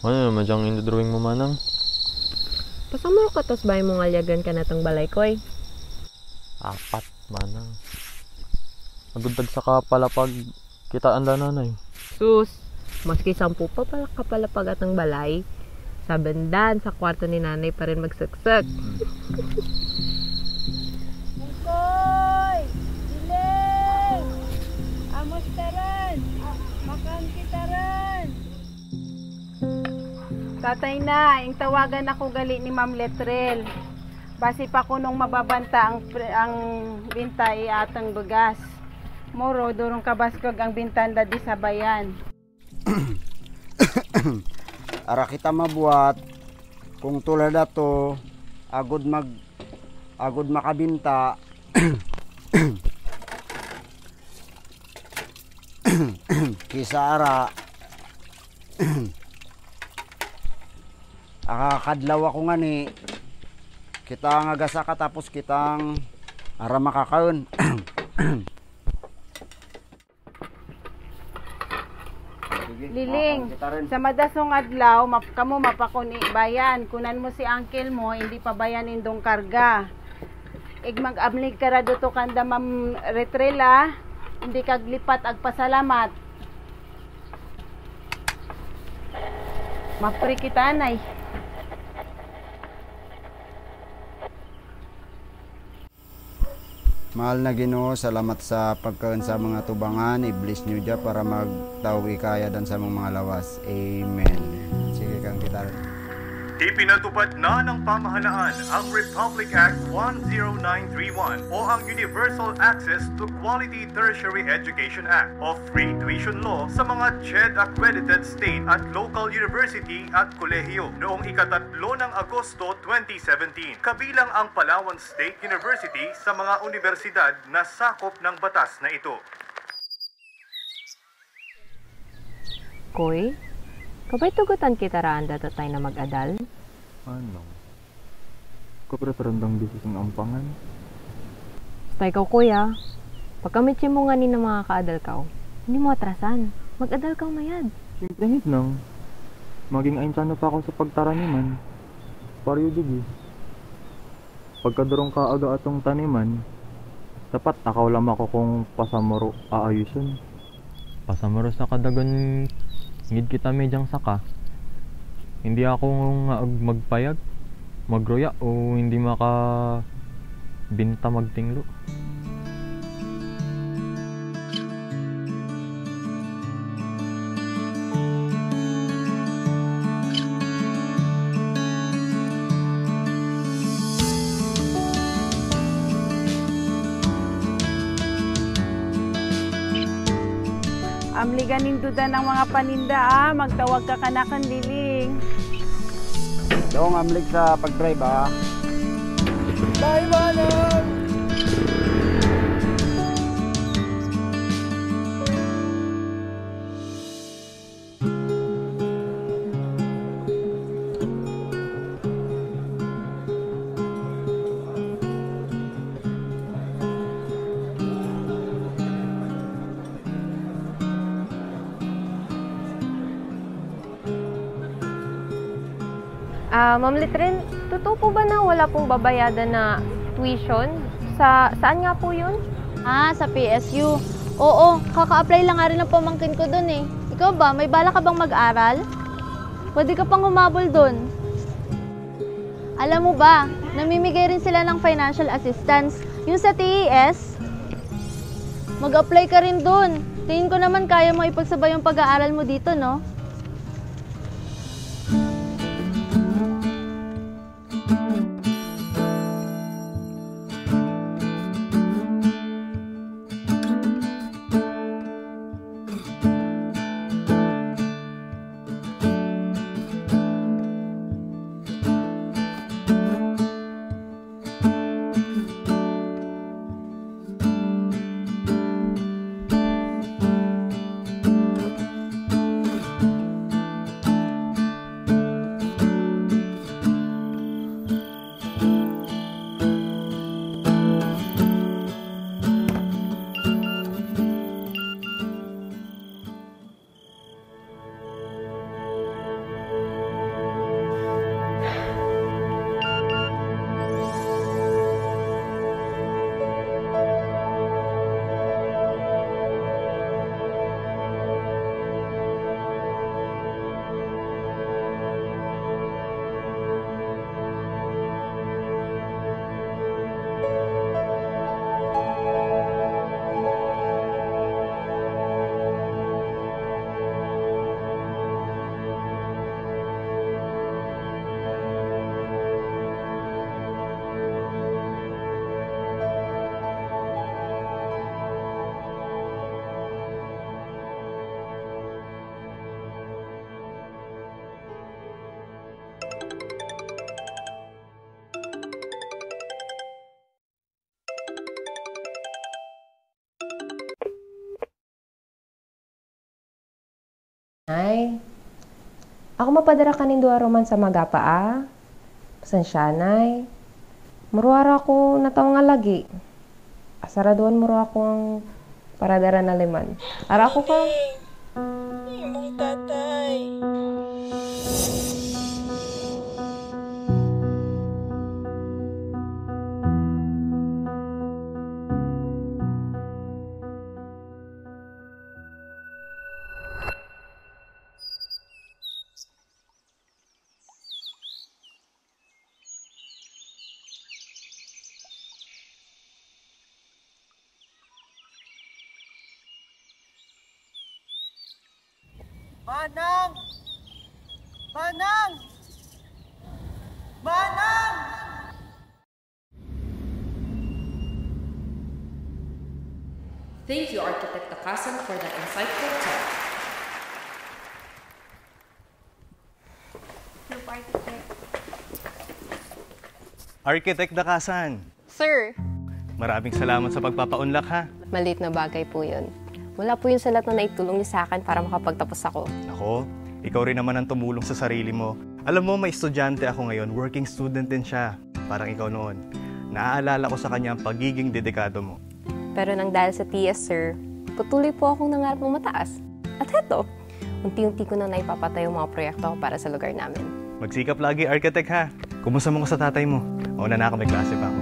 Ano naman diyang indodrawing mo manang? Pasamaro ka tos bay mo ngalyagan ka natang balay koy. 4 manang. Agudtag sa kapalapag kita anda nanay. Sus, maski 10 pa pala kapalapag atang balay. Sa bandan, sa kwarto ni nanay pa rin magsaksak. Mungkoy! Diling! Amos taran! Makan kita ran! Tatay na, ing tawagan ako gali ni Ma'am Letrel. Basi pa ko nung mababanta ang binta atang bugas. Moro, durong kabaskog ang bintanda di sa bayan. Ara kita mabuhat kung tulad ato agud makabinta. Kisa ara akakadlaw ako nga ni kita nga gasa ka tapos kitang ara makakaon. Liling, sa madasong adlaw, kamo mapakuni bayan. Kunan mo si uncle mo, hindi pa bayan indong karga. Ig mag-amlig ka rado to kanda Ma'am Retrela, hindi kaglipat agpasalamat. Mapri kita nay. Mahal na Ginoo, salamat sa pagkaon sa mga tubangan. I-bless nyo dyan para magtawi kaya dan sa mga lawas. Amen. Sige kang kita. Ipinatupad na ng pamahalaan ang Republic Act 10931 o ang Universal Access to Quality Tertiary Education Act o Free Tuition Law sa mga CHED-accredited state at local university at kolehiyo noong ika-3 ng Agosto 2017. Kabilang ang Palawan State University sa mga universidad na sakop ng batas na ito. Koy, kabay tugutan kita raan dato tayo na mag-adal? Ano? Kapreparandang bisis ng ampangan. Basta ikaw kuya, pagkamitsin mo nga ni na mga kaadal ka, hindi mo atrasan. Mag-adal kang mayad. Siyempre hit lang. Maging ainsano pa ako sa pagtaraniman. Pariyo digi. Pagkadurong ka aga atong taniman, dapat takaw lam ako kung pasamoro aayuson. Pasamoro sa kadagan ngid kita medyang saka. Hindi ako magpayag, magroya o hindi binta magtinglo. Amliganin duda ng mga paninda magtawag ka kanakan Liling. Dong amlig sa pag-drive Bye manang! Ma'am Letren, totoo po ba na wala pong babayadan na tuition? Saan nga po yun? Sa PSU. Oo, kaka-apply lang nga rin ang pamangkin ko dun eh. Ikaw ba, may bala ka bang mag-aral? Pwede ka pang humabol dun. Alam mo ba, namimigay rin sila ng financial assistance. Yung sa TES, mag-apply ka rin dun. Tingin ko naman kaya mo ipagsabay yung pag-aaral mo dito, no? Nay, ako mapadara kanin duwa roman sa magapa Pasensya, nay. Muruara ako nataw nga lagi. Asaraduan muro ako ang paradara na liman. Ara ako ka. Imong tatay. Manang! Manang! Manang! Thank you, Architect Takasan, for that insightful talk. Architect Dakasan, Sir, maraming salamat sa pagpapaunlak ha. maliit na bagay po yun. Wala po yun sa lahat na naitulong niyo sa akin para makapagtapos ako. Ako, ikaw rin naman ang tumulong sa sarili mo. Alam mo, may estudyante ako ngayon, working student din siya. Parang ikaw noon. Naaalala ko sa kanya ang pagiging dedikado mo. Pero nang dahil sa TS, sir, patuloy po akong nangarap ng mataas. At heto, unti-unti ko na naipapatay yung mga proyekto ko para sa lugar namin. Magsikap lagi, Architect ha. Kumusta mo ko sa tatay mo? Una na ako, may klase pa ako.